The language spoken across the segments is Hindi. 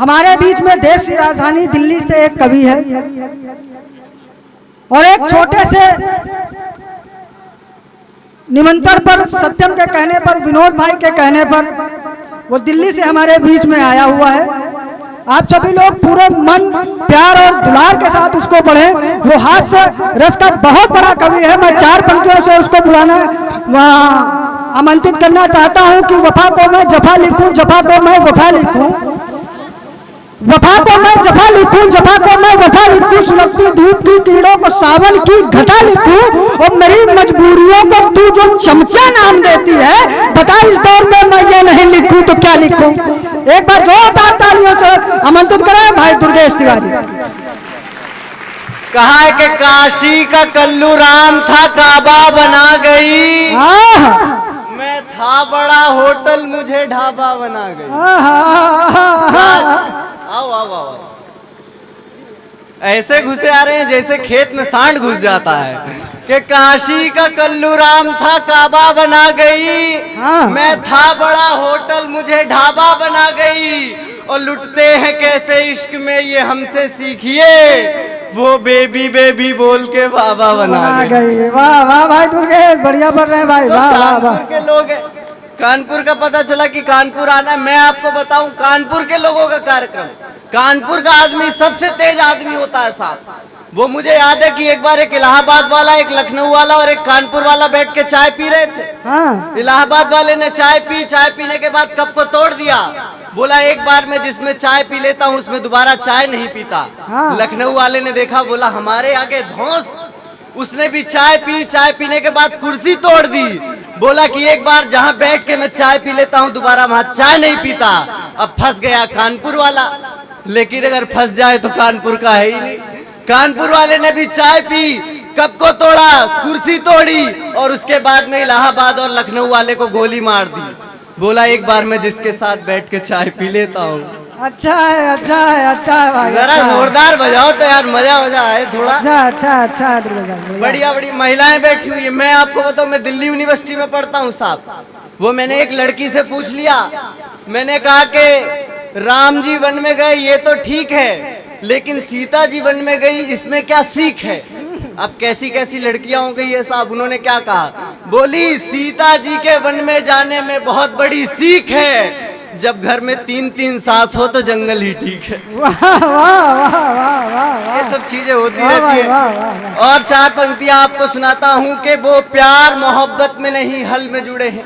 हमारे बीच में देश की राजधानी दिल्ली से एक कवि है और एक छोटे से निमंत्रण पर, सत्यम के कहने पर, विनोद भाई के कहने पर वो दिल्ली से हमारे बीच में आया हुआ है। आप सभी लोग पूरे मन, प्यार और दुलार के साथ उसको पढ़ें। वो हास्य रस का बहुत बड़ा कवि है। मैं 4 पंक्तियों से उसको बुलाना आमंत्रित करना चाहता हूं कि वफा को मैं जफा लिखूं, जफा को मैं वफा लिखूं, वफा को मैं जफा लिखूं, जफा को मैं वफा लिखूं, सुलगती धूप की किरणों को सावन की घटा लिखूं, और मेरी मजबूरियों को तू जो चमचा नाम देती है, बता इस दौर में मैं ये नहीं लिखूं तो क्या लिखूं। एक बार जोरदार तालियों से आमंत्रित करें भाई दुर्गेश तिवारी। कहा है कि काशी का कल्लू राम था, काबा बना गई। मैं था बड़ा होटल, मुझे ढाबा बना गई। आओ आओ आओ, ऐसे घुसे आ रहे हैं जैसे खेत में सांड घुस जाता है कि काशी का कल्लू राम था, काबा बना गई। मैं था बड़ा होटल, मुझे ढाबा बना गई। और लुटते हैं कैसे इश्क में ये हमसे सीखिए, वो बेबी बेबी बोल के बाबा बना गई। वाह वाह भाई दुर्गेश, बढ़िया पढ़ रहे हैं भाई। वाह वाह वाह। के लोग हैं, कानपुर का पता चला कि कानपुर आना है। मैं आपको बताऊं कानपुर के लोगों का कार्यक्रम, कानपुर का आदमी सबसे तेज आदमी होता है साहब। वो मुझे याद है कि एक बार एक इलाहाबाद वाला, एक लखनऊ वाला और एक कानपुर वाला बैठ के चाय पी रहे थे। इलाहाबाद वाले ने चाय पी, चाय पीने के बाद कप को तोड़ दिया। बोला एक बार मैं जिसमें चाय पी लेता हूँ उसमें दोबारा चाय नहीं पीता। लखनऊ वाले ने देखा, बोला हमारे आगे धौंस। उसने भी चाय पी, चाय पीने के बाद कुर्सी तोड़ दी। बोला कि एक बार जहाँ बैठ के मैं चाय पी लेता हूँ दोबारा वहां चाय नहीं पीता। अब फंस गया कानपुर वाला, लेकिन अगर फंस जाए तो कानपुर का है ही नहीं। कानपुर वाले ने भी चाय पी, कप को तोड़ा, कुर्सी तोड़ी और उसके बाद में इलाहाबाद और लखनऊ वाले को गोली मार दी। बोला एक बार मैं जिसके साथ बैठ के चाय पी लेता हूँ। अच्छा है, अच्छा है, अच्छा है भाई। जरा जोरदार बजाओ तो यार, मजा आए थोड़ा। अच्छा अच्छा अच्छा, बढ़िया बढ़िया महिलाएं बैठी हुई है। मैं आपको बताऊं, मैं दिल्ली यूनिवर्सिटी में पढ़ता हूँ साहब। वो मैंने एक लड़की से पूछ लिया, मैंने कहा कि राम जी वन में गए ये तो ठीक है, लेकिन सीता जी वन में गई, इसमें क्या सीख है। अब कैसी कैसी लड़कियां हो गई है साहब। उन्होंने क्या कहा, बोली सीता जी के वन में जाने में बहुत बड़ी सीख है, जब घर में 3-3 सास हो तो जंगल ही ठीक है। वाह वाह वाह वाह वाह, ये सब चीजें होती रहती है। और 4 पंक्तियां आपको सुनाता हूँ कि वो प्यार मोहब्बत में नहीं हल में जुड़े हैं।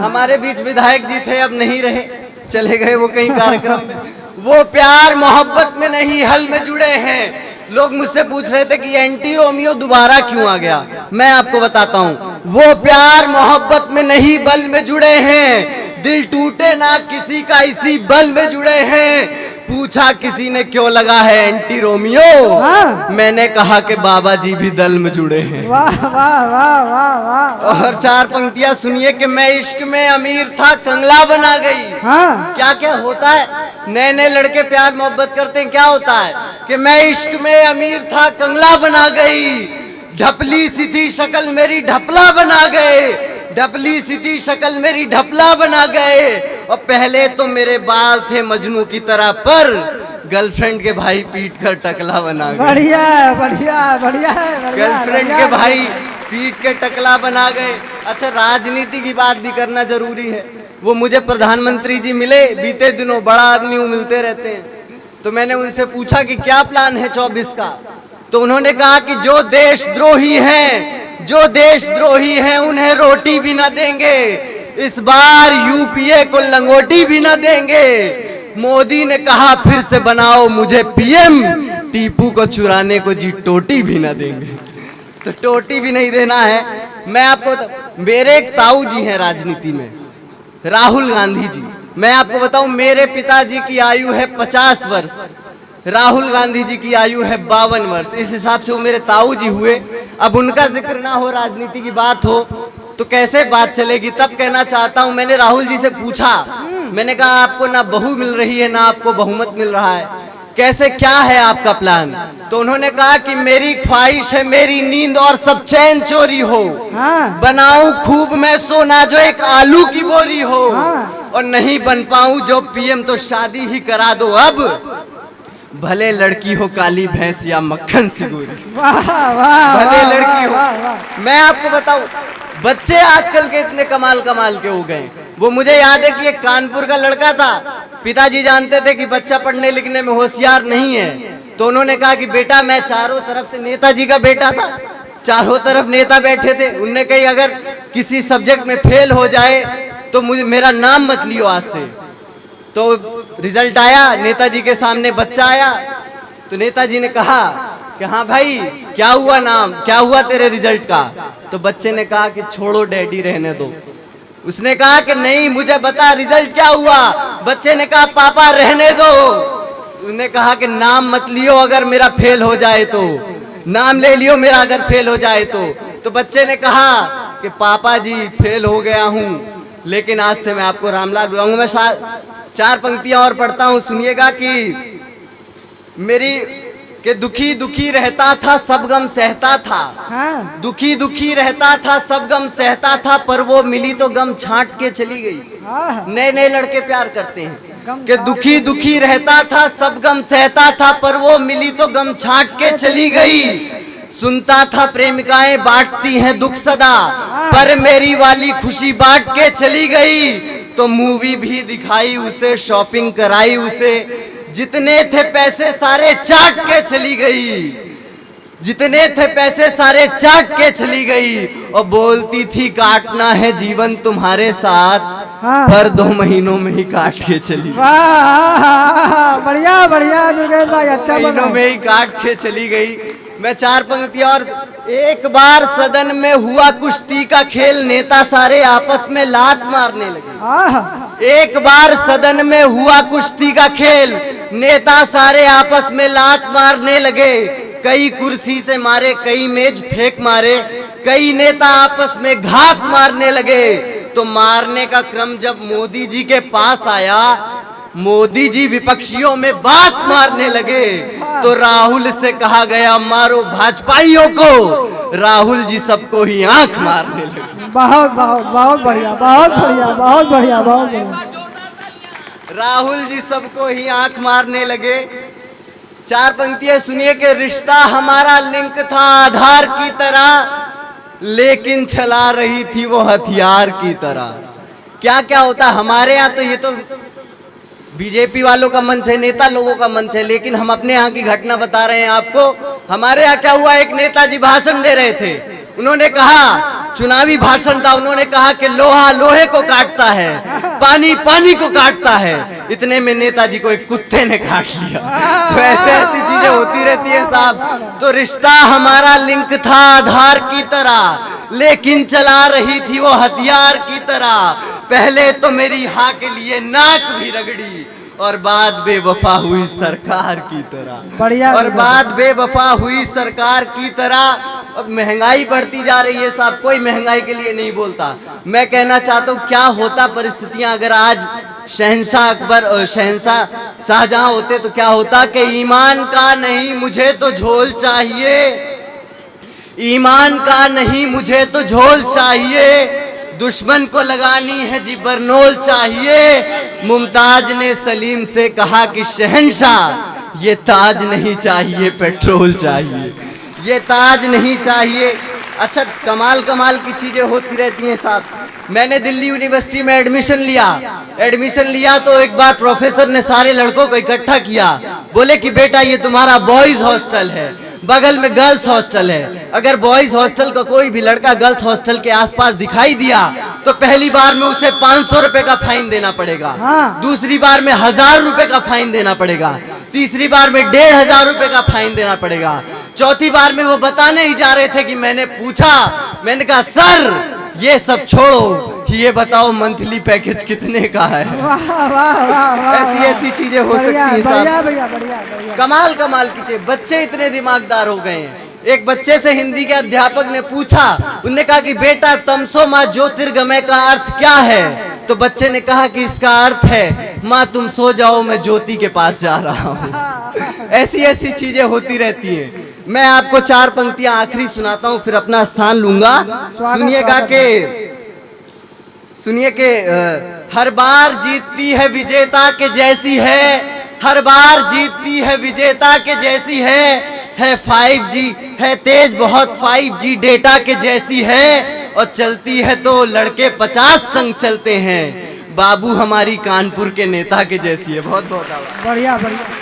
हमारे बीच विधायक जी थे, अब नहीं रहे, चले गए वो कहीं कार्यक्रम में। वो प्यार मोहब्बत में नहीं हल में जुड़े हैं। लोग मुझसे पूछ रहे थे कि एंटी रोमियो दोबारा क्यों आ गया। मैं आपको बताता हूँ, वो प्यार मोहब्बत में नहीं बल में जुड़े हैं। दिल टूटे ना किसी का इसी बल में जुड़े हैं। पूछा किसी ने क्यों लगा है एंटी रोमियो, मैंने कहा कि बाबा जी भी दल में जुड़े हैं। वाह वाह वाह वाह वाह। और 4 पंक्तियां सुनिए कि मैं इश्क में अमीर था, कंगला बना गई। क्या क्या होता है, नए नए लड़के प्यार मोहब्बत करते हैं, क्या होता है कि मैं इश्क में अमीर था, कंगला बना गई। ढपली सी थी शक्ल मेरी, ढपला बना गए। ढपली सी थी शक्ल मेरी, ढपला बना गए। और पहले तो मेरे बाल थे मजनू की तरह, पर गर्लफ्रेंड के भाई पीट कर टकला बना गए। बढ़िया बढ़िया बढ़िया, गर्लफ्रेंड के भाई पीट के टकला बना गए। अच्छा, राजनीति की बात भी करना जरूरी है। वो मुझे प्रधानमंत्री जी मिले बीते दिनों, बड़ा आदमी वो मिलते रहते हैं। तो मैंने उनसे पूछा कि क्या प्लान है 24 का। तो उन्होंने कहा कि जो देशद्रोही हैं, जो देशद्रोही हैं उन्हें रोटी भी ना देंगे, इस बार यूपीए को लंगोटी भी ना देंगे। मोदी ने कहा फिर से बनाओ मुझे पीएम, टीपू को चुराने को जी टोटी भी ना देंगे। तो टोटी भी नहीं देना है। मैं आपको मेरे एक ताऊ जी हैं राजनीति में, राहुल गांधी जी। मैं आपको बताऊं, मेरे पिताजी की आयु है 50 वर्ष, राहुल गांधी जी की आयु है 52 वर्ष। इस हिसाब से वो मेरे ताऊ जी हुए। अब उनका जिक्र ना हो, राजनीति की बात हो तो कैसे बात चलेगी। तब कहना चाहता हूं, मैंने राहुल जी से पूछा, मैंने कहा आपको ना बहू मिल रही है ना आपको बहुमत मिल रहा है, कैसे क्या है आपका प्लान। तो उन्होंने कहा कि मेरी ख्वाहिश है मेरी नींद और सब चैन चोरी हो, बनाऊं खूब मैं सोना जो एक आलू की बोरी हो, और नहीं बन पाऊं जो पीएम तो शादी ही करा दो अब, भले लड़की हो काली भैंस या मक्खन सिगोरी। वाह वाह भले वाह, लड़की वाह, हो। वाह। मैं आपको बताऊं, बच्चे आजकल के इतने कमाल कमाल के हो गए। वो मुझे याद है कि एक कानपुर का लड़का था, पिताजी जानते थे कि बच्चा पढ़ने लिखने में होशियार नहीं है, तो उन्होंने कहा कि बेटा, मैं चारों तरफ से नेताजी का बेटा था, चारों तरफ नेता बैठे थे, उनने कही अगर किसी सब्जेक्ट में फेल हो जाए तो मुझे मेरा नाम मत लियो आज से। तो रिजल्ट आया, नेताजी के सामने बच्चा आया, तो नेताजी ने कहा कि हाँ भाई, क्या हुआ नाम, क्या हुआ तेरे रिजल्ट का? तो बच्चे ने कहा कि छोड़ो डैडी, रहने दो। उसने कहा कि नहीं, मुझे बता रिजल्ट क्या हुआ। बच्चे ने कहा पापा रहने दो। उसने कहा कि नाम मत लियो अगर मेरा फेल हो जाए तो, नाम ले लियो मेरा अगर फेल हो जाए तो बच्चे ने कहा कि पापा जी फेल हो गया हूँ, लेकिन आज से मैं आपको रामलाल बुलाऊंगा। मैं 4 पंक्तियां और पढ़ता हूँ, सुनिएगा कि मेरी के दुखी दुखी रहता था सब गम सहता था, हाँ। दुखी दुखी रहता था सब गम सहता था, पर वो मिली तो गम छांट के चली गई। हाँ। नए नए लड़के प्यार करते हैं गम कि दुखी दुखी रहता था सब गम सहता था, पर वो मिली तो गम छांट के चली गई। सुनता था प्रेमिकाएं बांटती हैं दुख सदा, पर मेरी वाली खुशी बांट के चली गई। तो मूवी भी दिखाई उसे, शॉपिंग कराई उसे, जितने थे पैसे सारे चाट के चली गई, जितने थे पैसे सारे चाट के चली गई। और बोलती थी काटना है जीवन तुम्हारे साथ, हाँ। पर 2 महीनों में ही काट के चली गई। वाह, बढ़िया बढ़िया दुर्गेश भाई, अच्छा महीनों में ही काट के चली गई। मैं 4 पंक्तियां और। एक बार सदन में हुआ कुश्ती का खेल, नेता सारे आपस में लात मारने लगे। एक बार सदन में हुआ कुश्ती का खेल, नेता सारे आपस में लात मारने लगे। कई कुर्सी से मारे, कई मेज फेंक मारे, कई नेता आपस में घात मारने लगे। तो मारने का क्रम जब मोदी जी के पास आया, मोदी जी विपक्षियों में बात मारने लगे। तो राहुल से कहा गया मारो भाजपाइयों को, राहुल जी सबको ही आंख मारने लगे। बहुत बहुत बहुत बढ़िया, बहुत बढ़िया, बहुत बढ़िया, बहुत बढ़िया। राहुल जी सबको ही आंख मारने लगे। 4 पंक्तियां सुनिए कि रिश्ता हमारा लिंक था आधार की तरह, लेकिन चला रही थी वो हथियार की तरह। क्या क्या होता हमारे यहाँ, तो ये तो बीजेपी वालों का मंच है, नेता लोगों का मंच है, लेकिन हम अपने यहाँ की घटना बता रहे हैं आपको। हमारे यहाँ क्या हुआ, एक नेताजी भाषण दे रहे थे, उन्होंने कहा, चुनावी भाषण था, उन्होंने कहा कि लोहा लोहे को काटता है, पानी पानी को काटता है। इतने में नेताजी को एक कुत्ते ने काट लिया। तो ऐसे ऐसी चीजें होती रहती है साहब। तो रिश्ता हमारा लिंक था आधार की तरह, लेकिन चला रही थी वो हथियार की तरह। पहले तो मेरी हाँ के लिए नाक भी रगड़ी, और बाद बेवफा हुई सरकार की तरह। बढ़िया। और बाद बेवफा हुई सरकार की तरह। अब महंगाई बढ़ती जा रही है साहब, कोई महंगाई के लिए नहीं बोलता। मैं कहना चाहता हूँ, क्या होता परिस्थितियां अगर आज शहंशाह अकबर और शहंशाह शाहजहां होते, तो क्या होता कि ईमान का नहीं मुझे तो झोल चाहिए, ईमान का नहीं मुझे तो झोल चाहिए, दुश्मन को लगानी है जी बरनोल चाहिए। मुमताज ने सलीम से कहा कि शहंशाह ये ताज नहीं चाहिए, पेट्रोल चाहिए, ये ताज नहीं चाहिए। अच्छा, कमाल कमाल की चीजें होती रहती हैं साहब। मैंने दिल्ली यूनिवर्सिटी में एडमिशन लिया तो एक बार प्रोफेसर ने सारे लड़कों को इकट्ठा किया, बोले कि बेटा ये तुम्हारा बॉयज हॉस्टल है, बगल में गर्ल्स हॉस्टल है। अगर बॉयज हॉस्टल का कोई भी लड़का गर्ल्स हॉस्टल के आसपास दिखाई दिया तो पहली बार में उसे 500 रुपए का फाइन देना पड़ेगा, हाँ। दूसरी बार में 1000 रुपए का फाइन देना पड़ेगा, तीसरी बार में 1500 रुपए का फाइन देना पड़ेगा, चौथी बार में वो बताने ही जा रहे थे कि मैंने पूछा, मैंने कहा सर ये सब छोड़ो, ये बताओ मंथली पैकेज कितने का है। वाह वाह वाह, ऐसी ऐसी चीजें हो सकती हैं बढ़िया साहब। बढ़िया बढ़िया बढ़िया। कमाल कमाल की चीज। बच्चे इतने दिमागदार हो गए हैं। एक बच्चे से हिंदी के अध्यापक ने पूछा, उन्होंने कहा कि बेटा तमसो माँ ज्योतिर्गमय का अर्थ क्या है? तो बच्चे ने कहा कि इसका अर्थ है माँ तुम सो जाओ मैं ज्योति के पास जा रहा हूँ। ऐसी ऐसी चीजें होती रहती हैं। मैं आपको 4 पंक्तियां आखिरी सुनाता हूँ, फिर अपना स्थान लूंगा। सुनिएगा कि सुनिए कि हर बार जीतती है विजेता के जैसी है, हर बार जीतती है विजेता के जैसी है 5G है तेज बहुत 5G डेटा के जैसी है, और चलती है तो लड़के 50 संग चलते हैं, बाबू हमारी कानपुर के नेता के जैसी है। बहुत बहुत आभार। बढ़िया बढ़िया।